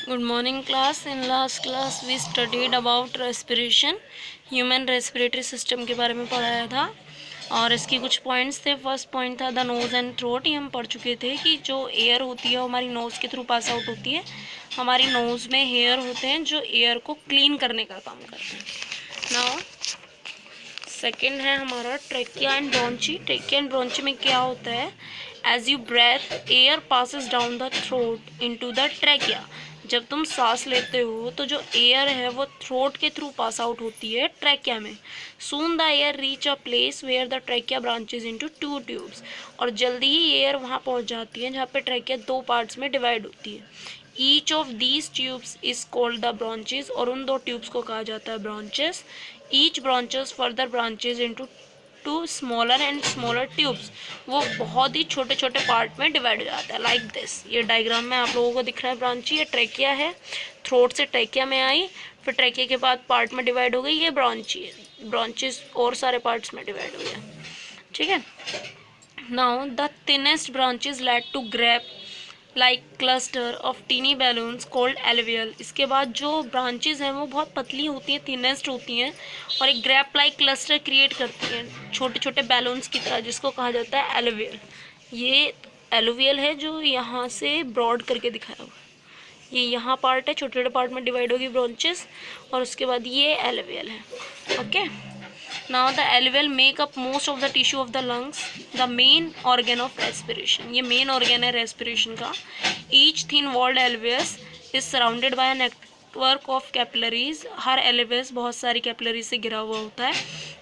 Good morning class. In last class we studied about respiration. Human respiratory system के बारे में पढ़ाया था और इसके कुछ पॉइंट्स थे. फर्स्ट पॉइंट था द नोज़ एंड थ्रोट. ये हम पढ़ चुके थे कि जो एयर होती है वो हमारी नोज़ के थ्रू पास आउट होती है. हमारी नोज़ में हेयर होते हैं जो एयर को क्लीन करने का काम करते हैं. नाउ सेकेंड है हमारा trachea and bronchi. Trachea and bronchi में क्या होता है? As you breathe air passes down the throat into the trachea. जब तुम सांस लेते हो तो जो एयर है वो थ्रोट के थ्रू पास आउट होती है ट्रेकिया में. Soon the air reach a place where the trachea branches into two tubes. और जल्दी ही एयर वहाँ पहुँच जाती है जहाँ पे ट्रेकिया दो पार्ट्स में डिवाइड होती है. Each of these tubes is called the branches. और उन दो ट्यूब्स को कहा जाता है branches. Each branches further branches into to smaller and smaller tubes. वो बहुत ही छोटे छोटे पार्ट में डिवाइड हो जाता है लाइक दिस. ये डायग्राम में आप लोगों को दिख रहा है ब्रांची. ये ट्रेकिया है, थ्रोट से ट्रेकिया में आई, फिर ट्रेकिया के बाद पार्ट में डिवाइड हो गई. ये ब्रांची है, ब्रांचेस और सारे पार्ट्स में डिवाइड हो गया. ठीक है. Now the thinnest branches led to grape like cluster of tiny balloons called alveoli. इसके बाद जो ब्रांचेज हैं वो बहुत पतली होती हैं, थिनेस्ट होती हैं और एक ग्रैप लाइक क्लस्टर क्रिएट करती हैं छोटे छोटे बैलून्स की तरह, जिसको कहा जाता है एलवियल. ये एलवियल है जो यहाँ से ब्रॉड करके दिखाया हुआ है. ये यहाँ पार्ट है, छोटे छोटे पार्ट में डिवाइड होगी ब्रांचेस, और उसके बाद ये एलवियल है. Okay. Now the alveoli make up most of the tissue of the lungs, the main organ of respiration. ये main organ है respiration का. Each thin walled alveolus is surrounded by a network of capillaries. Her alveolus बहुत सारी capillaries से घिरा हुआ होता है.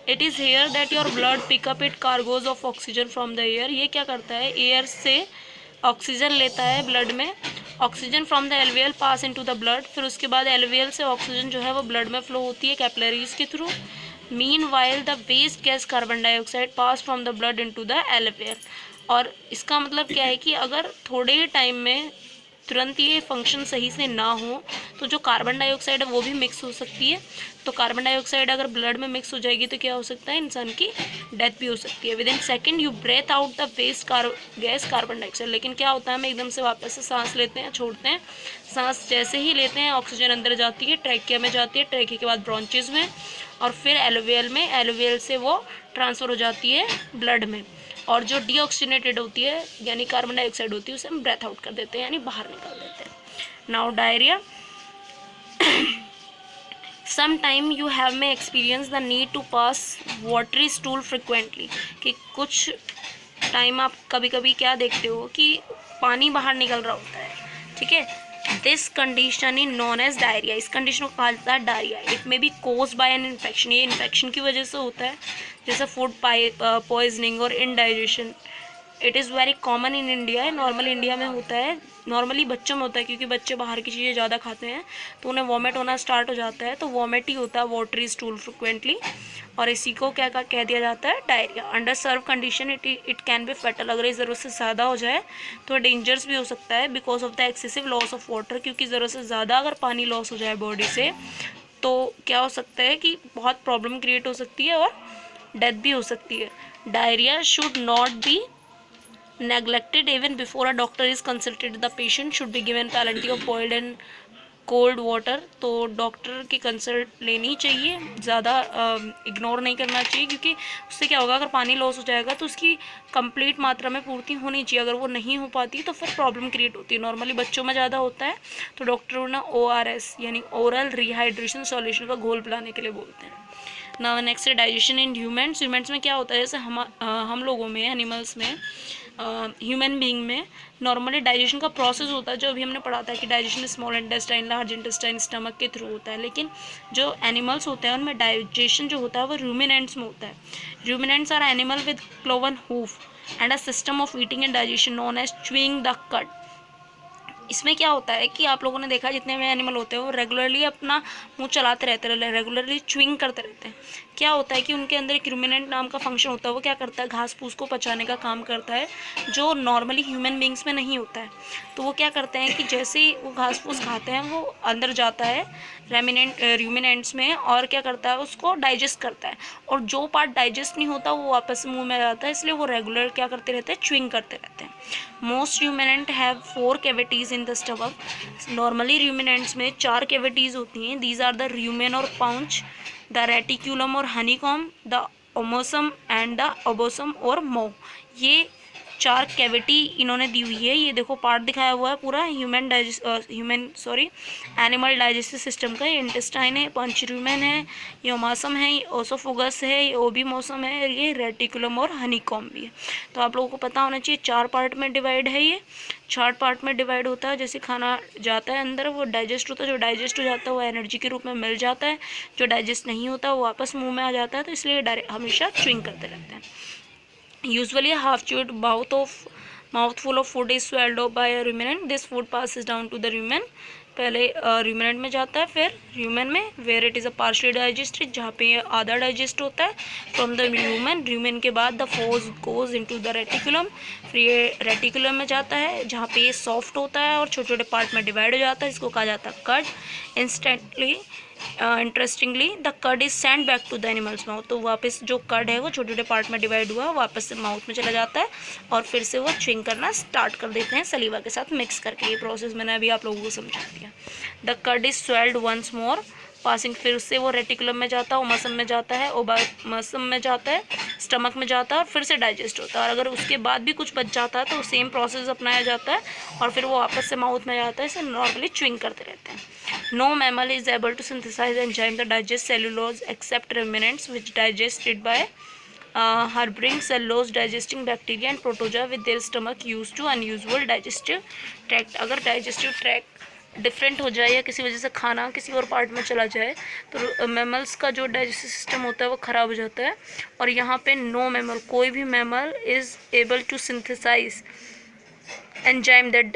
It is here that your blood pick up its cargoes of oxygen from the air. ये क्या करता है? एयर से ऑक्सीजन लेता है ब्लड में. Oxygen from the alveoli pass into the blood. फिर उसके बाद एलवियल से ऑक्सीजन जो है वो ब्लड में फ्लो होती है कैपिलरीज के through. Meanwhile the waste gas carbon dioxide pass from the blood into the alveoli. और इसका मतलब क्या है कि अगर थोड़े ही टाइम में तुरंत ये फंक्शन सही से ना हो तो जो कार्बन डाइऑक्साइड है वो भी मिक्स हो सकती है. तो कार्बन डाइऑक्साइड अगर ब्लड में मिक्स हो जाएगी तो क्या हो सकता है? इंसान की डेथ भी हो सकती है. Within second you breathe out the waste gas carbon dioxide. लेकिन क्या होता है, हम एकदम से वापस से सांस लेते हैं, छोड़ते हैं. सांस जैसे ही लेते हैं ऑक्सीजन अंदर जाती है, ट्रैकिया में जाती है, ट्रैकिया के बाद ब्रॉन्चेज में, और फिर एलवियल में. एलवियल से वो ट्रांसफ़र हो जाती है ब्लड में, और जो डीऑक्सीनेटेड होती है यानी कार्बन डाइऑक्साइड होती है उसे हम ब्रेथ आउट कर देते हैं यानी बाहर निकाल देते हैं. Now diarrhea. Some time you have may experience the need to pass watery stool frequently. कि कुछ टाइम आप कभी कभी क्या देखते हो कि पानी बाहर निकल रहा होता है. ठीक है. This condition is known as diarrhoea. इस कंडीशन को कहा जाता है diarrhoea. It may be caused by an infection. ये इन्फेक्शन की वजह से होता है, जैसे फूड पॉइजनिंग और indigestion. It is very common in India. Normal India में होता है, नॉर्मली बच्चों में होता है, क्योंकि बच्चे बाहर की चीज़ें ज़्यादा खाते हैं तो उन्हें वॉमिट होना स्टार्ट हो जाता है. तो वॉमिट ही होता है वाटरी स्टूल फ्रिक्वेंटली, और इसी को क्या कह दिया जाता है? Diarrhoea. Under severe condition it can be fatal. अगर ये ज़रूरत से ज़्यादा हो जाए तो डेंजरस भी हो सकता है because of the excessive loss of water. क्योंकि ज़रूरत से ज़्यादा अगर पानी लॉस हो जाए बॉडी से तो क्या हो सकता है कि बहुत प्रॉब्लम क्रिएट हो सकती है और डेथ भी हो सकती है. Diarrhoea should not be neglected. Even before a doctor is consulted, the patient should be given plenty of boiled and cold water. तो डॉक्टर की कंसल्ट लेनी चाहिए, ज़्यादा इग्नोर नहीं करना चाहिए, क्योंकि उससे क्या होगा, अगर पानी लॉस हो जाएगा तो उसकी कंप्लीट मात्रा में पूर्ति होनी चाहिए. अगर वो नहीं हो पाती तो फिर प्रॉब्लम क्रिएट होती है. नॉर्मली बच्चों में ज़्यादा होता है तो डॉक्टर ना ORS यानी ओरल रिहाइड्रेशन सॉल्यूशन का घोल पिलाने के लिए बोलते हैं. ना नेक्स्ट है डाइजेशन इन ह्यूमन्स. ह्यूमन्स में क्या होता है, जैसे हम लोगों में, एनिमल्स में, ह्यूमन बीइंग में नॉर्मली डाइजेशन का प्रोसेस होता है जो अभी हमने पढ़ा था कि digestion small intestine, large intestine, stomach के थ्रू होता है. लेकिन जो एनिमल्स होते हैं उनमें डाइजेशन जो होता है वो रूमिनेंट्स में होता है. Ruminants are animal with cloven hoof and a system of eating and digestion known as chewing the cud. इसमें क्या होता है कि आप लोगों ने देखा जितने भी एनिमल होते हैं वो रेगुलरली अपना मुंह चलाते रहते हैं, रेगुलरली च्युइंग करते रहते हैं. क्या होता है कि उनके अंदर एक रूमिनेंट नाम का फंक्शन होता है. वो क्या करता है, घास फूस को पचाने का काम करता है, जो नॉर्मली ह्यूमन बींग्स में नहीं होता है. तो वो क्या करते हैं कि जैसे ही वो घास फूस खाते हैं वो अंदर जाता है रूमिनेंट्स में, और क्या करता है, उसको डाइजेस्ट करता है. और जो पार्ट डाइजेस्ट नहीं होता वो वापस मुँह में आ जाता है. इसलिए वो रेगुलर क्या करते रहते हैं, च्युइंग करते रहते हैं. Most ruminant have 4 cavities in the stomach. Normally ruminants में 4 कैविटीज़ होती हैं। दीज आर द rumen और पाउंच, द रेटिकुलम और हनीकॉम, द ओमोसम एंड द ओबोसम और मो। ये 4 कैविटी इन्होंने दी हुई है। ये देखो पार्ट दिखाया हुआ है पूरा एनिमल डाइजेस्टिव सिस्टम का। ये इंटेस्टाइन है, पंचरूमेन है, ये ओमासम है, ये ओसोफोगस है, ये ओबीमोसम है, ये रेटिकुलम और हनीकॉम भी है। तो आप लोगों को पता होना चाहिए 4 पार्ट में डिवाइड है। ये 4 पार्ट में डिवाइड होता है। जैसे खाना जाता है अंदर वो डाइजेस्ट होता है, जो डाइजेस्ट हो जाता है वो एनर्जी के रूप में मिल जाता है, जो डाइजेस्ट नहीं होता वो वापस मुँह में आ जाता है। तो इसलिए डायरेक्ट हमेशा च्युइंग करते रहते हैं। Usually a half-chewed mouthful of food is swallowed up by a ruminant. This food passes down to the rumen. पहले ruminant में जाता है, फिर rumen में where it is a partially digested, जहाँ पे आधा डाइजेस्ट होता है from the rumen के बाद the food goes into the reticulum. फिर ये रेटिकुलम में जाता है जहाँ पे ये सॉफ्ट होता है और छोटे छोटे पार्ट में डिवाइड हो जाता है, इसको कहा जाता है cud. Interestingly the cud is sent back to the animal's mouth. तो वापस जो कड है वो छोटे छोटे पार्ट में डिवाइड हुआ वापस से माउथ में चला जाता है और फिर से वो च्युइंग करना स्टार्ट कर देते हैं सलीवा के साथ मिक्स करके। ये प्रोसेस मैंने अभी आप लोगों को समझा दिया। The cud is swallowed once more passing, फिर से वो रेटिकुलम में जाता है, ओमसम में जाता है, ओबामसम में जाता है, स्टमक में जाता है और फिर से डाइजेस्ट होता है। और अगर उसके बाद भी कुछ बच जाता है तो सेम प्रोसेस अपनाया जाता है और फिर वो वापस से माउथ में जाता है। इसे नॉर्मली च्युइंग करते रहते हैं। No mammal is able to synthesize enzyme that digest cellulose except ruminants, which digest it by harboring cellulose digesting bacteria and protozoa with their stomach used to unusual digestive tract। अगर digestive tract different हो जाए या किसी वजह से खाना किसी और पार्ट में चला जाए तो मैमल्स का जो डाइजेस्टिव सिस्टम होता है वो ख़राब हो जाता है। और यहाँ पे नो मैमल, कोई भी mammal is able to synthesise enzyme that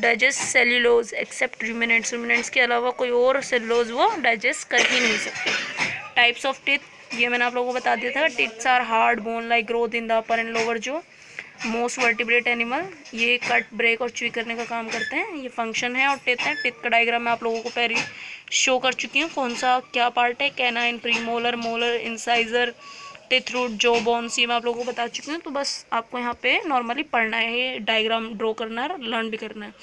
digest cellulose except ruminants. Ruminants के अलावा कोई और सेल्यूलोज वो डाइजेस्ट कर ही नहीं सकते। टाइप्स ऑफ टीथ, ये मैंने आप लोगों को बता दिया था। Teeths are hard bone like growth in the upper and lower jaw. Most vertebrate animal, ये कट ब्रेक और च्युई करने का काम करते हैं। ये फंक्शन है और टीथ है। टीथ का डायग्राम मैं आप लोगों को पहले शो कर चुकी हूँ कौन सा क्या पार्ट है। Canine, premolar, molar, incisor, teeth root, जो बोन्स, ये मैं आप लोगों को बता चुकी हूँ। तो बस आपको यहाँ पे नॉर्मली पढ़ना है, ये डायग्राम ड्रॉ करना है और लर्न भी करना है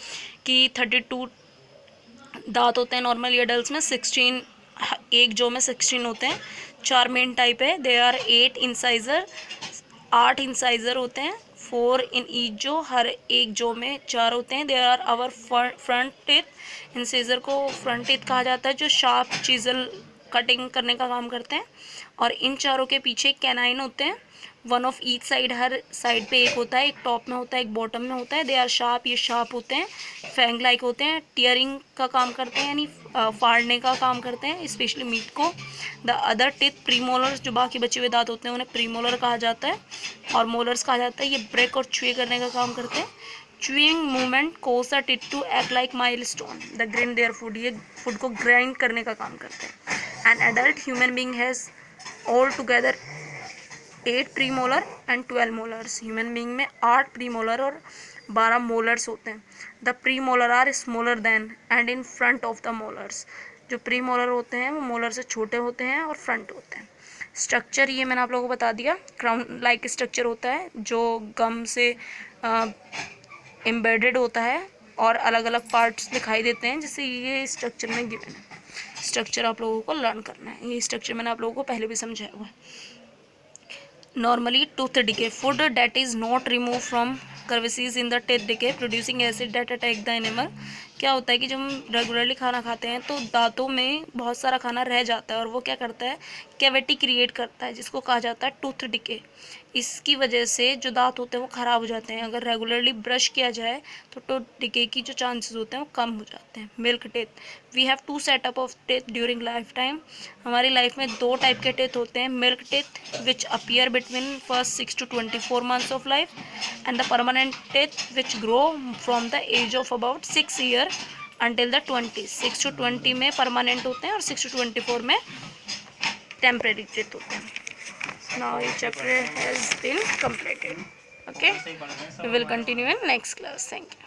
कि 32 दांत होते हैं नॉर्मली एडल्ट में। 16 एक जो में 16 होते हैं। 4 मेन टाइप है। दे आर 8 इंसाइजर, 8 इंसाइजर होते हैं। 4 इन ईच जो, हर एक जो में 4 होते हैं। They are our front teeth. Incisor को फ्रंट टीथ कहा जाता है जो शार्प चीजल कटिंग करने का काम करते हैं। और इन चारों के पीछे कैनाइन होते हैं, 1 of each side, her side पे एक होता है, एक टॉप में होता है, एक बॉटम में होता है। दे आर शार्प, ये शार्प होते हैं, फैंग लाइक होते हैं, टीयरिंग का काम करते हैं यानी फाड़ने का काम करते हैं स्पेशली मीट को। द अदर टिथ प्रीमोलर्स, जो बाकी बचे हुए दांत होते हैं उन्हें प्रीमोलर कहा जाता है और मोलर्स कहा जाता है। ये ब्रेक और च्युई करने का काम करते हैं। Chewing movement causes the teeth to act like millstone to grind their food, ये फूड को ग्राइंड करने का काम करते हैं। An adult human being has all together 8 premolar and 12 molars. Human being में 8 प्रीमोलर और 12 मोलर्स होते हैं। The premolar are smaller than and in front of the molars. जो प्रीमोलर होते हैं वो मोलर से छोटे होते हैं और फ्रंट होते हैं। स्ट्रक्चर ये मैंने आप लोगों को बता दिया। क्राउन लाइक स्ट्रक्चर होता है जो गम से एम्बेडेड होता है और अलग अलग पार्ट्स दिखाई देते हैं, जिससे ये स्ट्रक्चर में गिवन है। स्ट्रक्चर आप लोगों को लर्न करना है। ये स्ट्रक्चर मैंने आप लोगों को पहले भी समझाया हुआ है। Normally tooth decay, food that is not remove from crevices in the teeth decay producing acid that attack the animal। क्या होता है कि जब हम रेगुलरली खाना खाते हैं तो दांतों में बहुत सारा खाना रह जाता है और वो क्या करता है, कैविटी क्रिएट करता है जिसको कहा जाता है टूथ डिके। इसकी वजह से जो दांत होते हैं वो ख़राब हो जाते हैं। अगर रेगुलरली ब्रश किया जाए तो टूथ डिके की जो चांसेस होते हैं वो कम हो जाते हैं। Milk teeth, we have 2 setup of teeth during life time. हमारी लाइफ में 2 टाइप के टीथ होते हैं। Milk teeth which appear between first 6 to 24 months of life and the permanent teeth which grow from the age of about 6 year until the 20s। 6 to 20 में permanent होते हैं और 6 to 24 में temporary teeth होते हैं। Now this chapter has been completed. Okay, we will continue in next class. Thank you.